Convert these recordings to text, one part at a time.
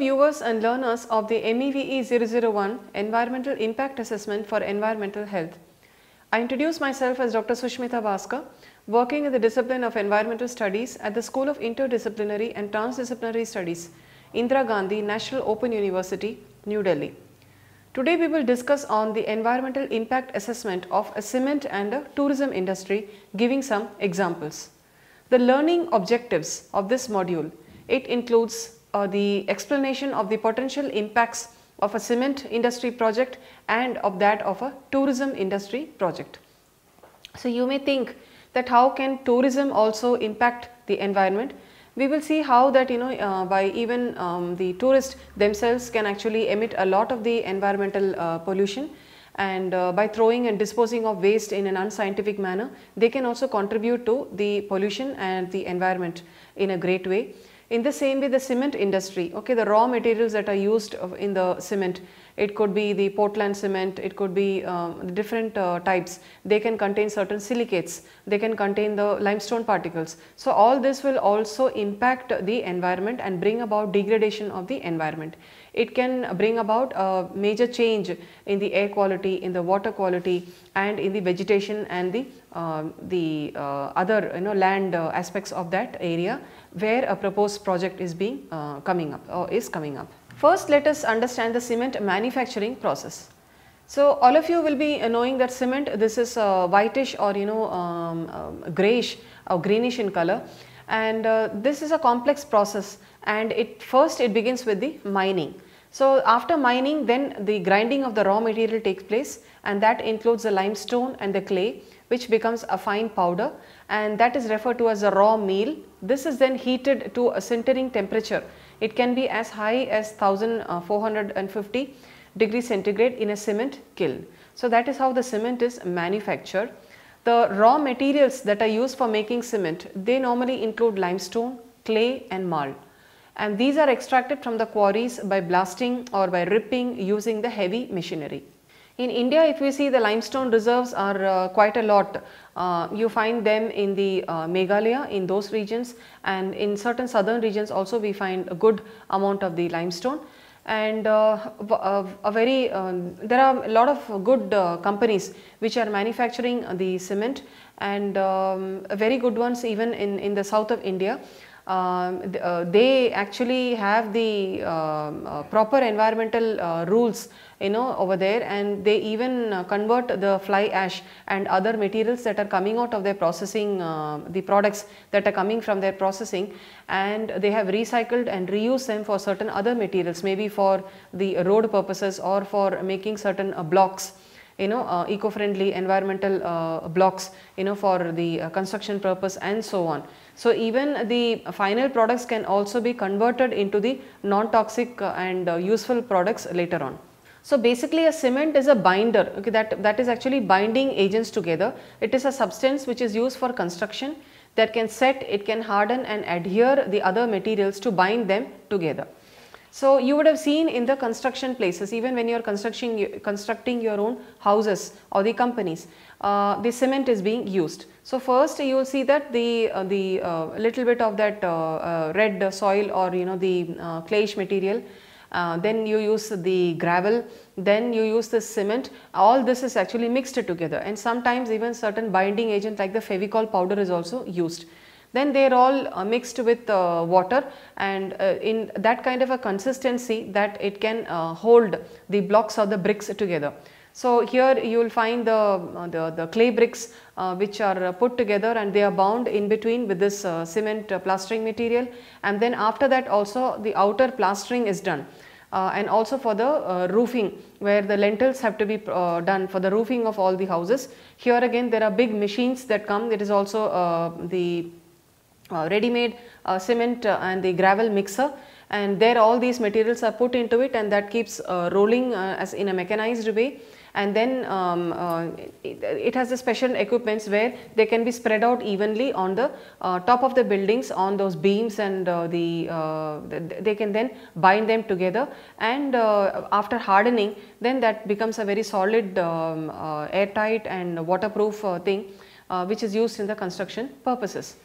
viewers and learners of the MEVE 001 Environmental Impact Assessment for Environmental Health. I introduce myself as Dr. Sushmita Bhaskar, working in the discipline of Environmental Studies at the School of Interdisciplinary and Transdisciplinary Studies, Indira Gandhi National Open University, New Delhi. Today we will discuss on the environmental impact assessment of a cement and a tourism industry, giving some examples. The learning objectives of this module, it includes the explanation of the potential impacts of a cement industry project and of that of a tourism industry project. So you may think that how can tourism also impact the environment? We will see how that by even the tourists themselves can actually emit a lot of the environmental pollution, and by throwing and disposing of waste in an unscientific manner, they can also contribute to the pollution and the environment in a great way. In the same way, the cement industry, okay, the raw materials that are used in the cement, it could be the Portland cement, it could be different types. They can contain certain silicates, they can contain the limestone particles. So all this will also impact the environment and bring about degradation of the environment. It can bring about a major change in the air quality, in the water quality, and in the vegetation and the other land aspects of that area where a proposed project is being coming up. First, let us understand the cement manufacturing process. So all of you will be knowing that cement, this is whitish or grayish or greenish in color, and this is a complex process, and first it begins with the mining. So after mining, then the grinding of the raw material takes place, and that includes the limestone and the clay, which becomes a fine powder, and that is referred to as a raw meal. This is then heated to a sintering temperature. It can be as high as 1450 degrees centigrade in a cement kiln. So that is how the cement is manufactured. The raw materials that are used for making cement, they normally include limestone, clay and marl, and these are extracted from the quarries by blasting or by ripping using the heavy machinery. In India, if we see, the limestone reserves are quite a lot. You find them in the Meghalaya, in those regions, and in certain southern regions also we find a good amount of the limestone. And there are a lot of good companies which are manufacturing the cement, and very good ones even in the south of India. They actually have the proper environmental rules over there, and they even convert the fly ash and other materials that are coming out of their processing, the products that are coming from their processing, and they have recycled and reused them for certain other materials, maybe for the road purposes or for making certain blocks, eco-friendly environmental blocks, for the construction purpose and so on. So even the final products can also be converted into the non-toxic and useful products later on. So basically a cement is a binder, okay, that is actually binding agents together. It is a substance which is used for construction that can set, it can harden and adhere the other materials to bind them together. So you would have seen in the construction places, even when you are constructing your own houses or the companies, the cement is being used. So first you will see that the little bit of that red soil or the clayish material, then you use the gravel, then you use the cement. All this is actually mixed together, and sometimes even certain binding agent like the Fevicol powder is also used. Then they are all mixed with water, and in that kind of a consistency that it can hold the blocks or the bricks together. So here you will find the clay bricks which are put together, and they are bound in between with this cement plastering material, and then after that also the outer plastering is done. And also for the roofing, where the lentils have to be done for the roofing of all the houses. Here again there are big machines that come. It is also the ready-made cement and the gravel mixer, and there all these materials are put into it, and that keeps rolling as in a mechanized way. And then it has the special equipments where they can be spread out evenly on the top of the buildings, on those beams, and they can then bind them together, and after hardening, then that becomes a very solid airtight and waterproof thing which is used in the construction purposes.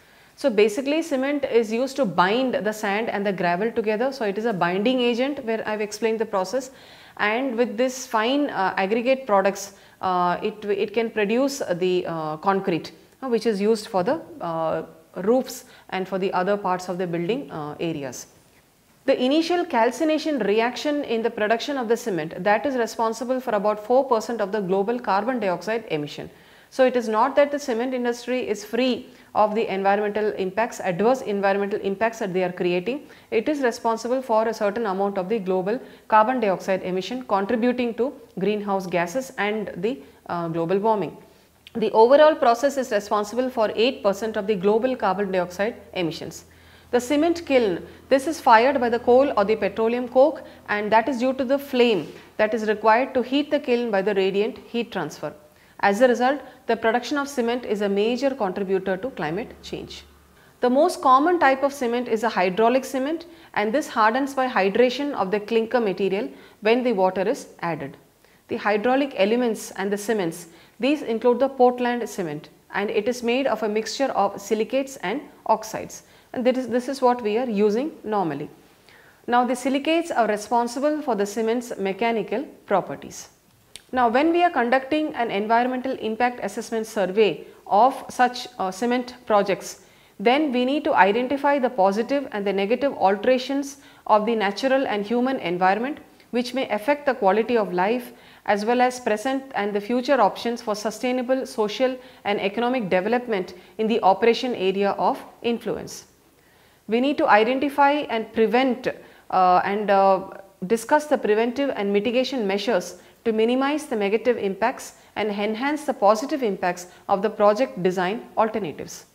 So basically cement is used to bind the sand and the gravel together. So it is a binding agent where I have explained the process, and with this fine aggregate products it can produce the concrete which is used for the roofs and for the other parts of the building areas. The initial calcination reaction in the production of the cement, that is responsible for about 4% of the global carbon dioxide emission. So it is not that the cement industry is free of the environmental impacts, adverse environmental impacts that they are creating. It is responsible for a certain amount of the global carbon dioxide emission, contributing to greenhouse gases and the global warming. The overall process is responsible for 8% of the global carbon dioxide emissions. The cement kiln, this is fired by the coal or the petroleum coke, and that is due to the flame that is required to heat the kiln by the radiant heat transfer. As a result, the production of cement is a major contributor to climate change. The most common type of cement is a hydraulic cement, and this hardens by hydration of the clinker material when the water is added. The hydraulic elements and the cements, these include the Portland cement, and it is made of a mixture of silicates and oxides, and this is what we are using normally. Now the silicates are responsible for the cement's mechanical properties. Now when we are conducting an environmental impact assessment survey of such cement projects, then we need to identify the positive and the negative alterations of the natural and human environment which may affect the quality of life, as well as present and the future options for sustainable social and economic development in the operation area of influence. We need to identify and prevent discuss the preventive and mitigation measures to minimize the negative impacts and enhance the positive impacts of the project design alternatives.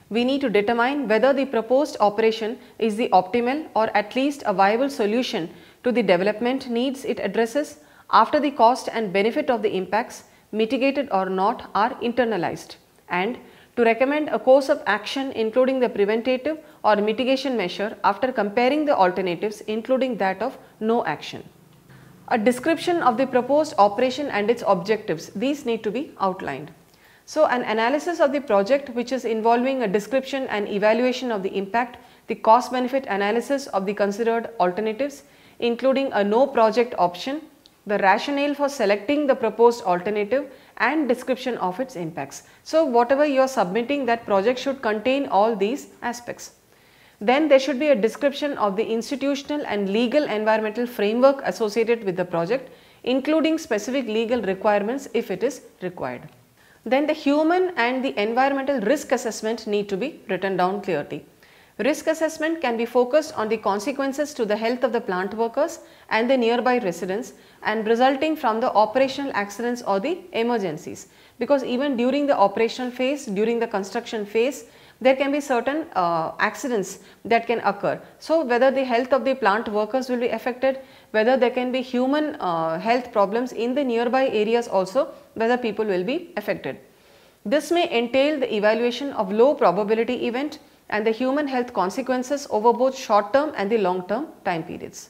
We need to determine whether the proposed operation is the optimal or at least a viable solution to the development needs it addresses after the cost and benefit of the impacts, mitigated or not, are internalized, and to recommend a course of action including the preventative or mitigation measure after comparing the alternatives, including that of no action. A description of the proposed operation and its objectives, these need to be outlined. So an analysis of the project which is involving a description and evaluation of the impact, the cost benefit analysis of the considered alternatives, including a no project option, the rationale for selecting the proposed alternative, and description of its impacts. So whatever you are submitting, that project should contain all these aspects. Then there should be a description of the institutional and legal environmental framework associated with the project, including specific legal requirements if it is required. Then the human and the environmental risk assessment need to be written down clearly. Risk assessment can be focused on the consequences to the health of the plant workers and the nearby residents and resulting from the operational accidents or the emergencies, because even during the operational phase, during the construction phase, there can be certain accidents that can occur. So whether the health of the plant workers will be affected, whether there can be human health problems in the nearby areas also, whether people will be affected. This may entail the evaluation of low probability event and the human health consequences over both short term and the long term time periods.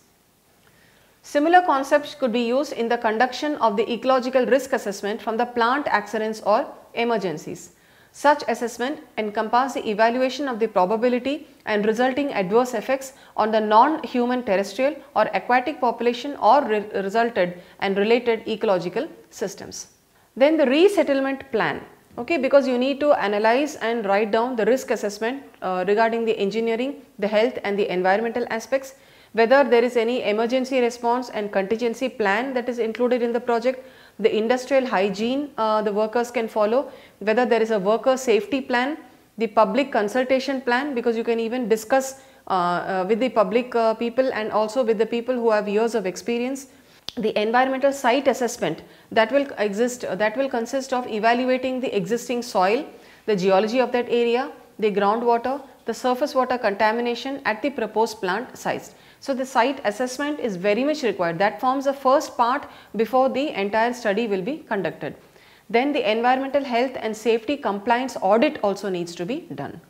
Similar concepts could be used in the conduction of the ecological risk assessment from the plant accidents or emergencies. Such assessment encompass the evaluation of the probability and resulting adverse effects on the non-human terrestrial or aquatic population or resulted and related ecological systems. Then the resettlement plan. Okay, because you need to analyze and write down the risk assessment regarding the engineering, the health and the environmental aspects, whether there is any emergency response and contingency plan that is included in the project, the industrial hygiene the workers can follow, whether there is a worker safety plan, the public consultation plan, because you can even discuss with the public people and also with the people who have years of experience. The environmental site assessment that will consist of evaluating the existing soil, the geology of that area, the groundwater, the surface water contamination at the proposed plant sites. So the site assessment is very much required. That forms the first part before the entire study will be conducted. Then the environmental health and safety compliance audit also needs to be done.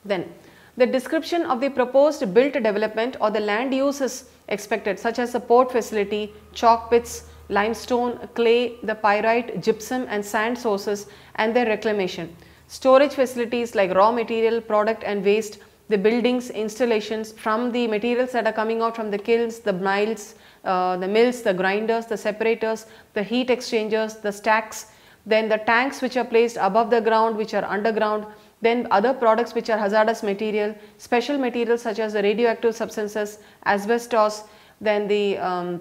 Then the description of the proposed built development or the land use is expected, such as the port facility, chalk pits, limestone, clay, the pyrite, gypsum and sand sources and their reclamation. storage facilities like raw material, product and waste, the buildings, installations from the materials that are coming out from the kilns, the mills, the grinders, the separators, the heat exchangers, the stacks, then the tanks which are placed above the ground, which are underground, then other products which are hazardous material, special materials such as the radioactive substances, asbestos, then the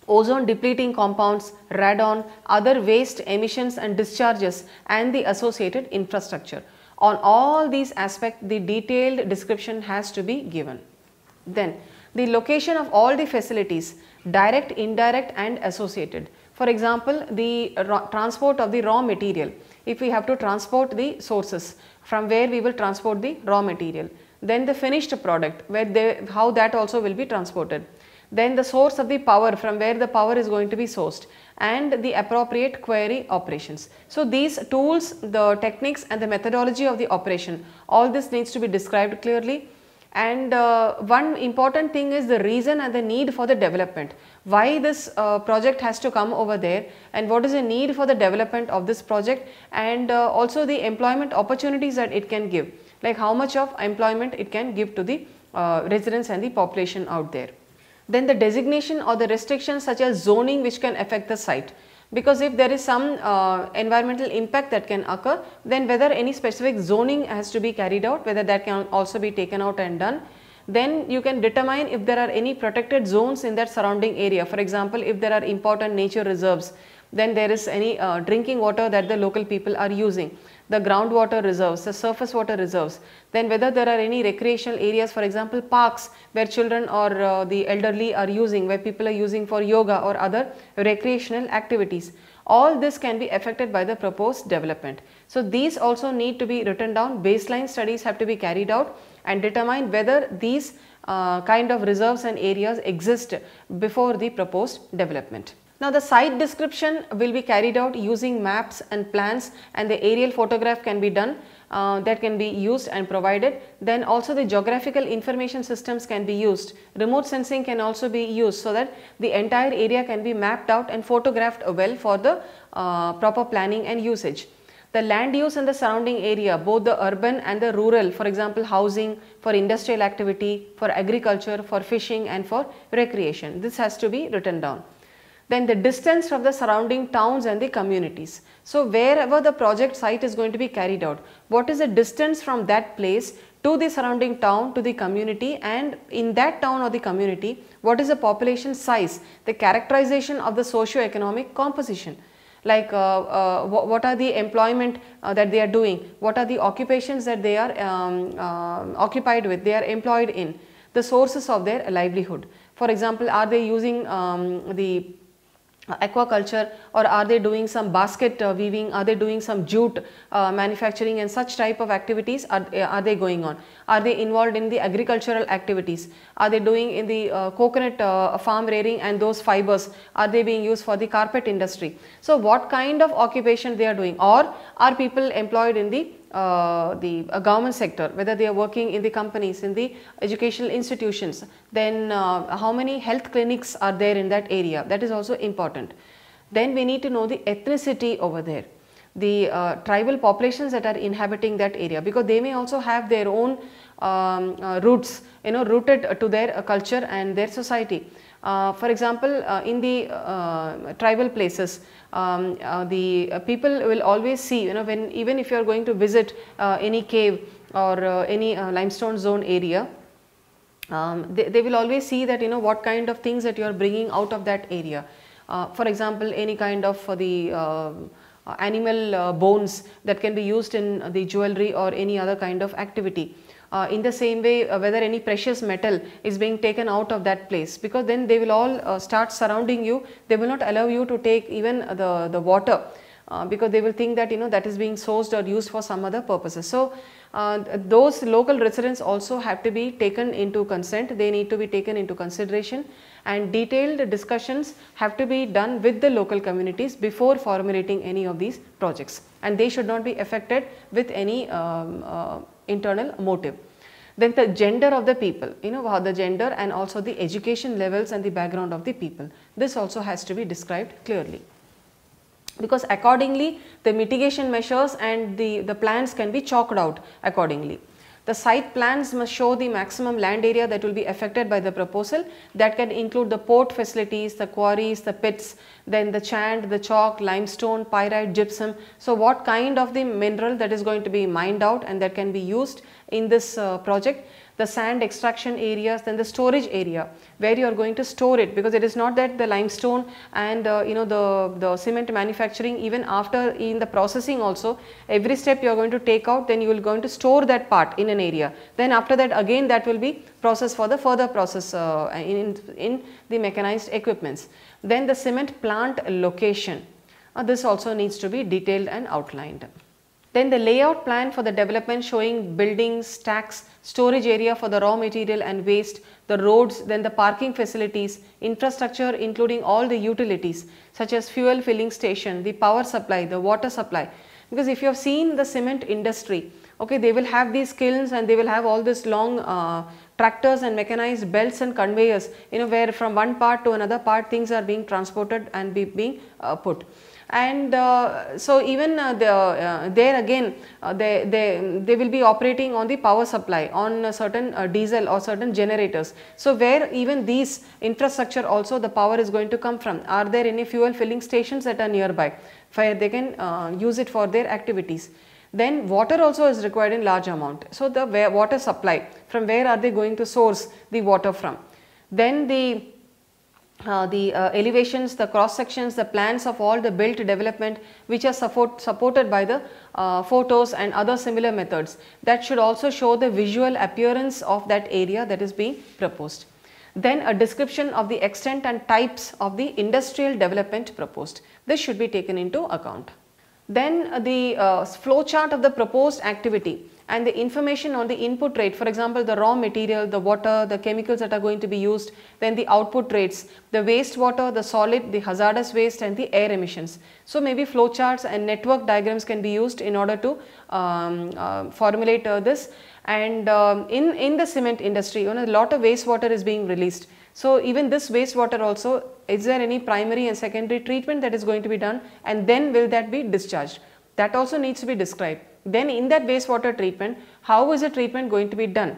ozone depleting compounds, radon, other waste emissions and discharges and the associated infrastructure. On all these aspects, the detailed description has to be given. Then the location of all the facilities, direct, indirect and associated. For example, the transport of the raw material, if we have to transport the sources from where we will transport the raw material, then the finished product where how that also will be transported, then the source of the power from where the power is going to be sourced, and the appropriate query operations. So these tools, the techniques and the methodology of the operation, all this needs to be described clearly. And one important thing is the reason and the need for the development. Why this project has to come over there, and what is the need for the development of this project, and also the employment opportunities that it can give, like how much of employment it can give to the residents and the population out there. Then the designation or the restrictions such as zoning which can affect the site, because if there is some environmental impact that can occur, then whether any specific zoning has to be carried out, whether that can also be taken out and done. Then you can determine if there are any protected zones in that surrounding area. For example, if there are important nature reserves, then there is any drinking water that the local people are using, the groundwater reserves, the surface water reserves, then whether there are any recreational areas, for example parks where children or the elderly are using, where people are using for yoga or other recreational activities. All this can be affected by the proposed development. So these also need to be written down. Baseline studies have to be carried out and determine whether these kind of reserves and areas exist before the proposed development. Now the site description will be carried out using maps and plans, and the aerial photograph can be done, that can be used and provided. Then also the geographical information systems can be used. Remote sensing can also be used so that the entire area can be mapped out and photographed well for the proper planning and usage. The land use in the surrounding area, both the urban and the rural, for example housing, for industrial activity, for agriculture, for fishing and for recreation, this has to be written down. Then the distance from the surrounding towns and the communities. So wherever the project site is going to be carried out, what is the distance from that place to the surrounding town, to the community, and in that town or the community, what is the population size, the characterization of the socio-economic composition, like what are the employment that they are doing, what are the occupations that they are occupied with, they are employed in, the sources of their livelihood. For example, are they using the aquaculture, or are they doing some basket weaving, are they doing some jute manufacturing and such type of activities are they going on, are they involved in the agricultural activities, are they doing in the coconut farm rearing and those fibers, are they being used for the carpet industry. So what kind of occupation they are doing, or are people employed in the government sector, whether they are working in the companies, in the educational institutions, then how many health clinics are there in that area, that is also important. Then we need to know the ethnicity over there, the tribal populations that are inhabiting that area, because they may also have their own roots, rooted to their culture and their society. For example, in the tribal places, the people will always see, when even if you are going to visit any cave or any limestone zone area, they will always see that what kind of things that you are bringing out of that area. For example, any kind of the animal bones that can be used in the jewelry or any other kind of activity. In the same way, whether any precious metal is being taken out of that place, because then they will all start surrounding you. They will not allow you to take even the water, because they will think that that is being sourced or used for some other purposes. So those local residents also have to be taken into consent, they need to be taken into consideration, and detailed discussions have to be done with the local communities before formulating any of these projects, and they should not be affected with any internal motive. Then the gender of the people, the gender and also the education levels and the background of the people, this also has to be described clearly. because accordingly the mitigation measures and the plans can be chalked out accordingly. The site plans must show the maximum land area that will be affected by the proposal. That can include the port facilities, the quarries, the pits, then the chand, the chalk, limestone, pyrite, gypsum. So, what kind of the mineral that is going to be mined out and that can be used in this project, the sand extraction areas, then the storage area where you are going to store it, because it is not that the limestone and the cement manufacturing, even after in the processing also, every step you are going to take out, then you will going to store that part in an area, then after that again that will be processed for the further process in the mechanized equipments. Then the cement plant location, this also needs to be detailed and outlined. Then the layout plan for the development showing buildings, stacks, storage area for the raw material and waste, the roads, then the parking facilities, infrastructure including all the utilities such as fuel filling station, the power supply, the water supply. Because if you have seen the cement industry, okay, they will have these kilns and they will have all this long tractors and mechanized belts and conveyors, where from one part to another part things are being transported and being put. And so even there again they will be operating on the power supply on certain diesel or certain generators. So where even these infrastructure also the power is going to come from. Are there any fuel filling stations that are nearby where they can use it for their activities? Then water also is required in large amount. So the water supply, from where are they going to source the water from? Then the elevations, the cross sections, the plans of all the built development which are supported by the photos and other similar methods, that should also show the visual appearance of that area that is being proposed. Then a description of the extent and types of the industrial development proposed. This should be taken into account. Then the flow chart of the proposed activity and the information on the input rate, for example, the raw material, the water, the chemicals that are going to be used, then the output rates, the wastewater, the solid, the hazardous waste and the air emissions. So maybe flow charts and network diagrams can be used in order to formulate this. And in the cement industry, a lot of wastewater is being released. So even this wastewater also, is there any primary and secondary treatment that is going to be done, and then will that be discharged? That also needs to be described. Then in that wastewater treatment, how is the treatment going to be done?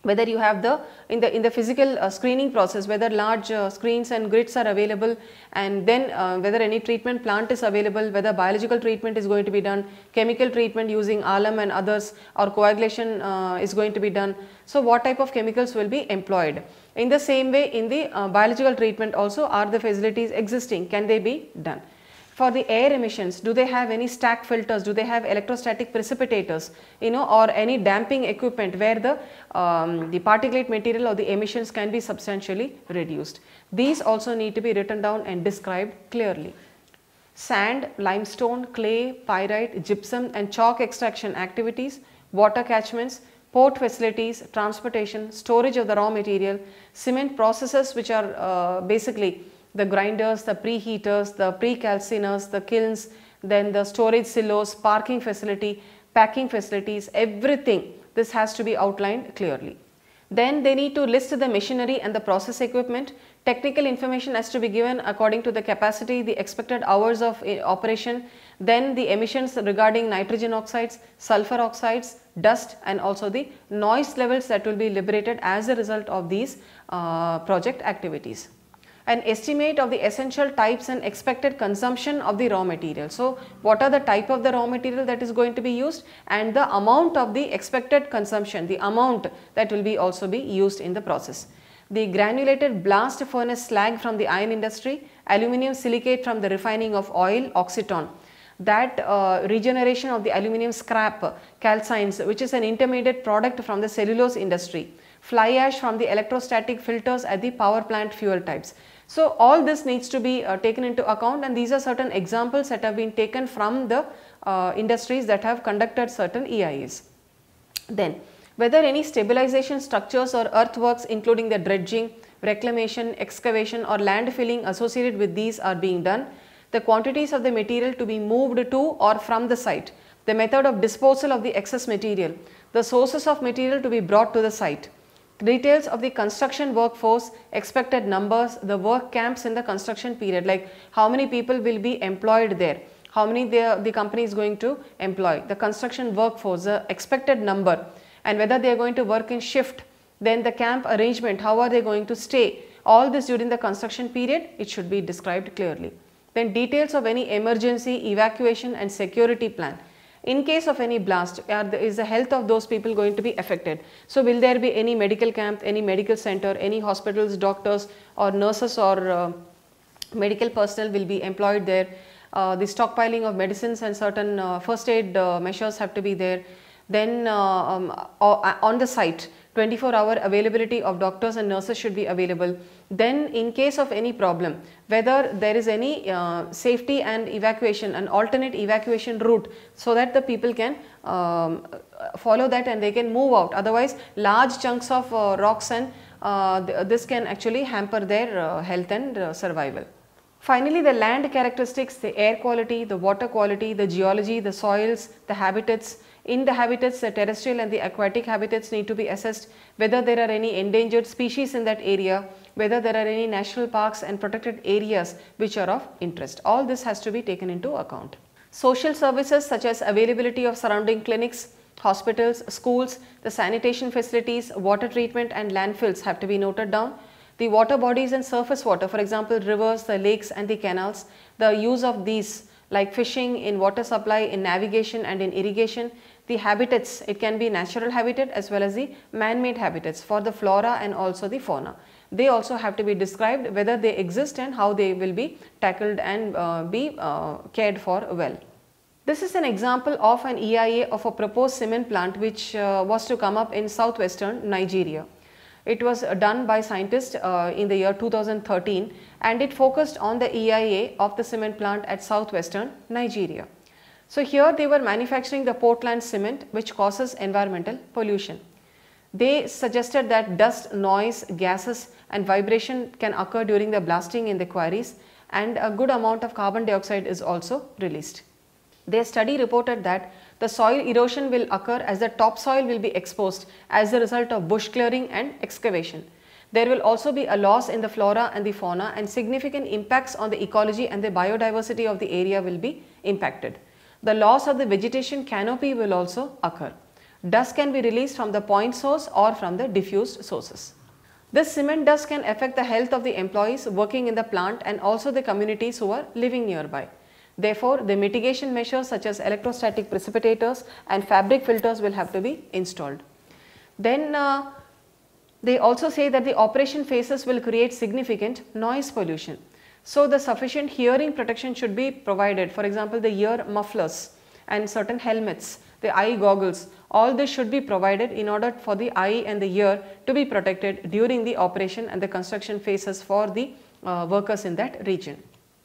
Whether you have in the physical screening process, whether large screens and grids are available, and then whether any treatment plant is available, whether biological treatment is going to be done, chemical treatment using alum and others, or coagulation is going to be done. So what type of chemicals will be employed? In the same way, in the biological treatment also, are the facilities existing? Can they be done? For the air emissions, do they have any stack filters? Do they have electrostatic precipitators, or any damping equipment where the particulate material or the emissions can be substantially reduced? These also need to be written down and described clearly. Sand, limestone, clay, pyrite, gypsum and chalk extraction activities, water catchments, port facilities, transportation, storage of the raw material, cement processes which are basically the grinders, the preheaters, the pre-calciners, the kilns, then the storage silos, parking facility, packing facilities, everything. This has to be outlined clearly. Then they need to list the machinery and the process equipment. Technical information has to be given according to the capacity, the expected hours of operation, then the emissions regarding nitrogen oxides, sulfur oxides, dust and also the noise levels that will be liberated as a result of these project activities. An estimate of the essential types and expected consumption of the raw material. So what are the type of the raw material that is going to be used, and the amount of the expected consumption, the amount that will be also be used in the process. The granulated blast furnace slag from the iron industry, aluminum silicate from the refining of oil, oxyton, that regeneration of the aluminum scrap, calcines, which is an intermediate product from the cellulose industry, fly ash from the electrostatic filters at the power plant fuel types. So all this needs to be taken into account, and these are certain examples that have been taken from the industries that have conducted certain EIAs. Then whether any stabilization structures or earthworks including the dredging, reclamation, excavation or land filling associated with these are being done, the quantities of the material to be moved to or from the site, the method of disposal of the excess material, the sources of material to be brought to the site, Details of the construction workforce, expected numbers, the work camps in the construction period, like how many people will be employed there, how many the company is going to employ, the construction workforce, the expected number, and whether they are going to work in shift, then the camp arrangement, how are they going to stay, all this during the construction period, it should be described clearly. Then details of any emergency, evacuation and security plan. In case of any blast, is the health of those people going to be affected? So will there be any medical camp, any medical center, any hospitals, doctors or nurses or medical personnel will be employed there? The stockpiling of medicines and certain first aid measures have to be there. Then on the site, 24-hour availability of doctors and nurses should be available. Then in case of any problem, whether there is any safety and evacuation, an alternate evacuation route, so that the people can follow that and they can move out. Otherwise, large chunks of rocks and this can actually hamper their health and survival. Finally, the land characteristics, the air quality, the water quality, the geology, the soils, the habitats. In the habitats, the terrestrial and the aquatic habitats need to be assessed, whether there are any endangered species in that area, whether there are any national parks and protected areas which are of interest. All this has to be taken into account. Social services such as availability of surrounding clinics, hospitals, schools, the sanitation facilities, water treatment and landfills have to be noted down. The water bodies and surface water, for example, rivers, the lakes and the canals, the use of these like fishing, in water supply, in navigation and in irrigation. The habitats, it can be natural habitat as well as the man-made habitats for the flora and also the fauna. They also have to be described, whether they exist and how they will be tackled and be cared for well. This is an example of an EIA of a proposed cement plant which was to come up in southwestern Nigeria. It was done by scientists in the year 2013 and it focused on the EIA of the cement plant at southwestern Nigeria. So here they were manufacturing the Portland cement which causes environmental pollution. They suggested that dust, noise, gases and vibration can occur during the blasting in the quarries and a good amount of carbon dioxide is also released. Their study reported that the soil erosion will occur as the topsoil will be exposed as a result of bush clearing and excavation. There will also be a loss in the flora and the fauna and significant impacts on the ecology and the biodiversity of the area will be impacted. The loss of the vegetation canopy will also occur. Dust can be released from the point source or from the diffused sources. This cement dust can affect the health of the employees working in the plant and also the communities who are living nearby. Therefore, the mitigation measures such as electrostatic precipitators and fabric filters will have to be installed. Then they also say that the operation phases will create significant noise pollution. So, the sufficient hearing protection should be provided. For example, the ear mufflers and certain helmets, the eye goggles, all this should be provided in order for the eye and the ear to be protected during the operation and the construction phases for the workers in that region.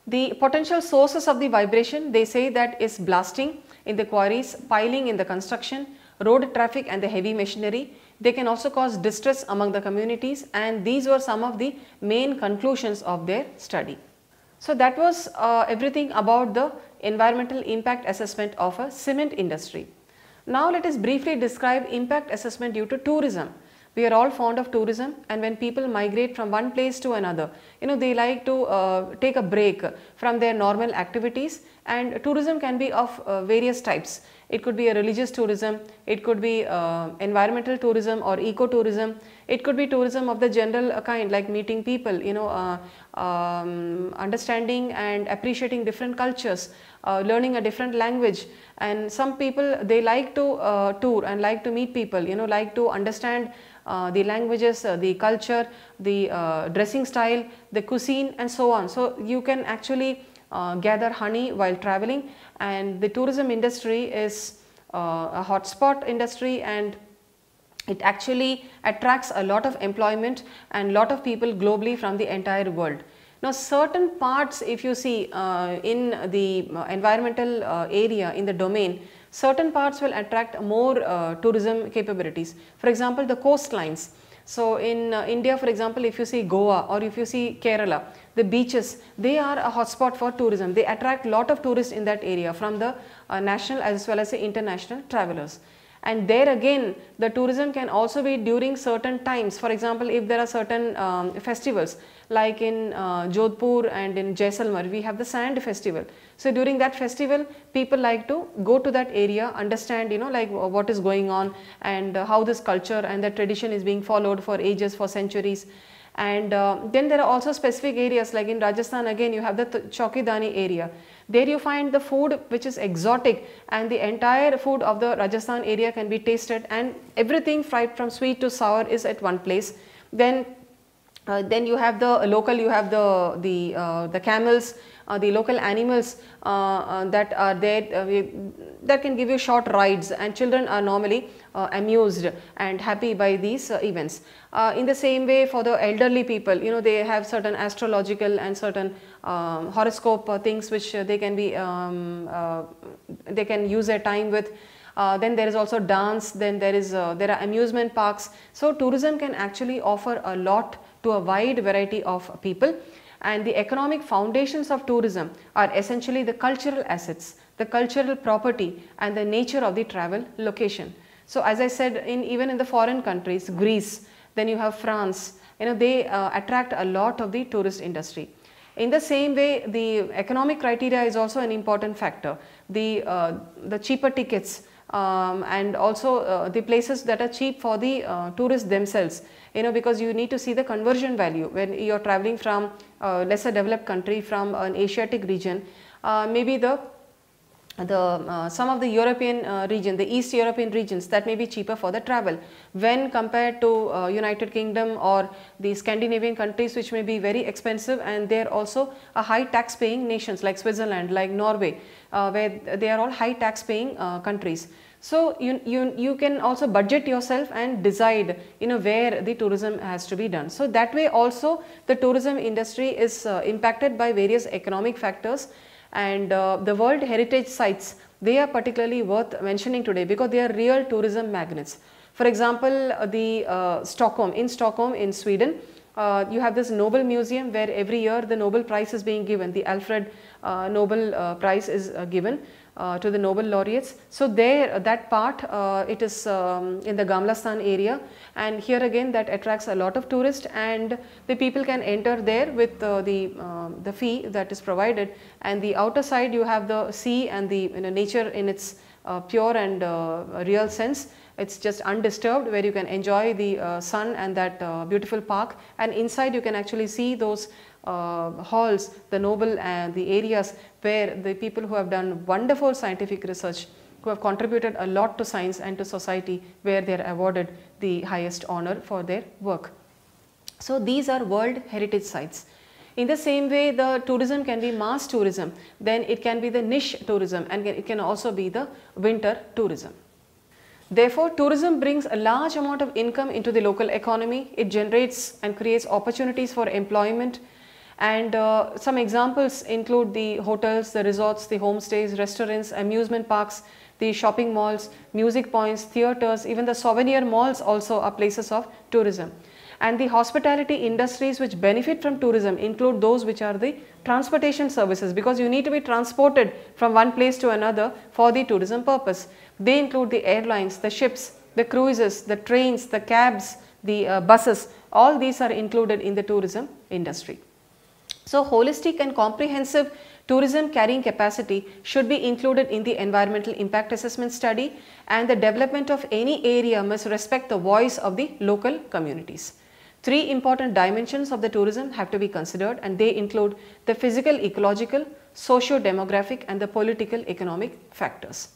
The potential sources of the vibration, they say that is blasting in the quarries, piling in the construction, road traffic and the heavy machinery. They can also cause distress among the communities and these were some of the main conclusions of their study. So that was everything about the environmental impact assessment of a cement industry. Now let us briefly describe impact assessment due to tourism. We are all fond of tourism and when people migrate from one place to another, they like to take a break from their normal activities and tourism can be of various types. It could be a religious tourism, it could be environmental tourism or ecotourism, it could be tourism of the general kind like meeting people, understanding and appreciating different cultures, learning a different language, and some people they like to tour and like to meet people, like to understand the languages, the culture, the dressing style, the cuisine and so on. So you can actually gather honey while traveling and the tourism industry is a hotspot industry and it actually attracts a lot of employment and lot of people globally from the entire world. Now certain parts if you see in the environmental area in the domain, certain parts will attract more tourism capabilities. For example, the coastlines. So in India, for example, if you see Goa or if you see Kerala, the beaches, they are a hotspot for tourism. They attract lot of tourists in that area from the national as well as the international travelers. And there again the tourism can also be during certain times. For example, if there are certain festivals, like in Jodhpur and in Jaisalmer we have the sand festival. So during that festival people like to go to that area, understand like what is going on and how this culture and the tradition is being followed for ages, for centuries. And then there are also specific areas, like in Rajasthan again you have the Chaukidani area. There you find the food which is exotic, and the entire food of the Rajasthan area can be tasted, and everything fried from sweet to sour is at one place. Then you have the local, you have the camels, the local animals that are there, that can give you short rides, and children are normally amused and happy by these events. In the same way, for the elderly people, they have certain astrological and certain horoscope things which they can be they can use their time with. Then there is also dance, then there are amusement parks. So tourism can actually offer a lot to a wide variety of people. And the economic foundations of tourism are essentially the cultural assets, the cultural property, and the nature of the travel location. So as I said, even in the foreign countries, Greece, then you have France, they attract a lot of the tourist industry. In the same way, the economic criteria is also an important factor. The cheaper tickets and also the places that are cheap for the tourists themselves, because you need to see the conversion value when you are traveling from a lesser developed country, from an Asiatic region. Maybe some of the European region, the East European regions, that may be cheaper for the travel when compared to United Kingdom or the Scandinavian countries, which may be very expensive, and they are also a high tax paying nations like Switzerland, like Norway, where they are all high tax paying countries. So you can also budget yourself and decide where the tourism has to be done. So that way also the tourism industry is impacted by various economic factors. And the World Heritage Sites, they are particularly worth mentioning today because they are real tourism magnets. For example, the Stockholm in Sweden, you have this Nobel Museum where every year the Nobel Prize is being given. The Alfred Nobel Prize is given to the Nobel laureates. So there, that part it is in the Gamlastan area, and here again that attracts a lot of tourists, and the people can enter there with the fee that is provided. And the outer side you have the sea and the nature in its pure and real sense. It's just undisturbed, where you can enjoy the sun and that beautiful park, and inside you can actually see those halls, the Nobel and the areas where the people who have done wonderful scientific research, who have contributed a lot to science and to society, where they are awarded the highest honor for their work. So these are World Heritage Sites. In the same way, the tourism can be mass tourism, then it can be the niche tourism, and it can also be the winter tourism. Therefore, tourism brings a large amount of income into the local economy. It generates and creates opportunities for employment, and some examples include the hotels, the resorts, the homestays, restaurants, amusement parks, the shopping malls, music points, theatres, even the souvenir malls also are places of tourism. And the hospitality industries which benefit from tourism include those which are the transportation services, because you need to be transported from one place to another for the tourism purpose. They include the airlines, the ships, the cruises, the trains, the cabs, the buses. All these are included in the tourism industry. So holistic and comprehensive tourism carrying capacity should be included in the environmental impact assessment study, and the development of any area must respect the voice of the local communities. Three important dimensions of the tourism have to be considered, and they include the physical, ecological, socio-demographic, and the political economic factors.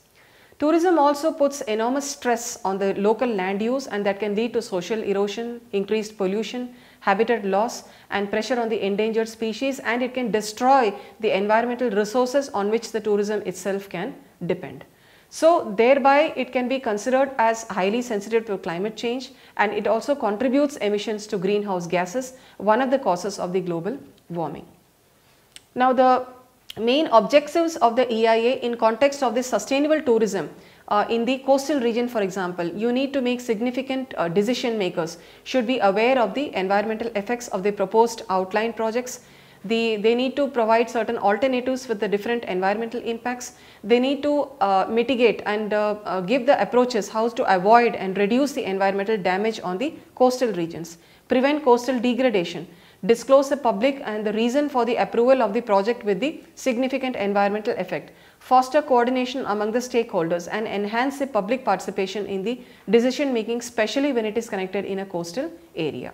Tourism also puts enormous stress on the local land use, and that can lead to social erosion, increased pollution, habitat loss, and pressure on the endangered species, and it can destroy the environmental resources on which the tourism itself can depend. So thereby it can be considered as highly sensitive to climate change, and it also contributes emissions to greenhouse gases, one of the causes of the global warming. Now the main objectives of the EIA in context of this sustainable tourism in the coastal region, for example, you need to make significant decision makers should be aware of the environmental effects of the proposed outline projects. They need to provide certain alternatives with the different environmental impacts. They need to mitigate and give the approaches how to avoid and reduce the environmental damage on the coastal regions, prevent coastal degradation, disclose the public and the reason for the approval of the project with the significant environmental effect, foster coordination among the stakeholders and enhance the public participation in the decision making, especially when it is connected in a coastal area.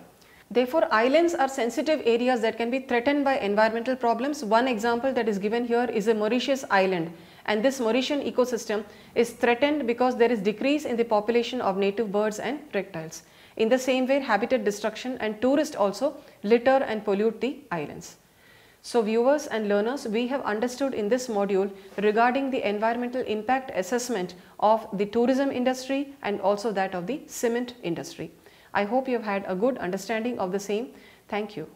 Therefore, islands are sensitive areas that can be threatened by environmental problems. One example that is given here is a Mauritius island, and this Mauritian ecosystem is threatened because there is decrease in the population of native birds and reptiles. In the same way, habitat destruction and tourists also litter and pollute the islands. So viewers and learners, we have understood in this module regarding the environmental impact assessment of the tourism industry and also that of the cement industry. I hope you have had a good understanding of the same. Thank you.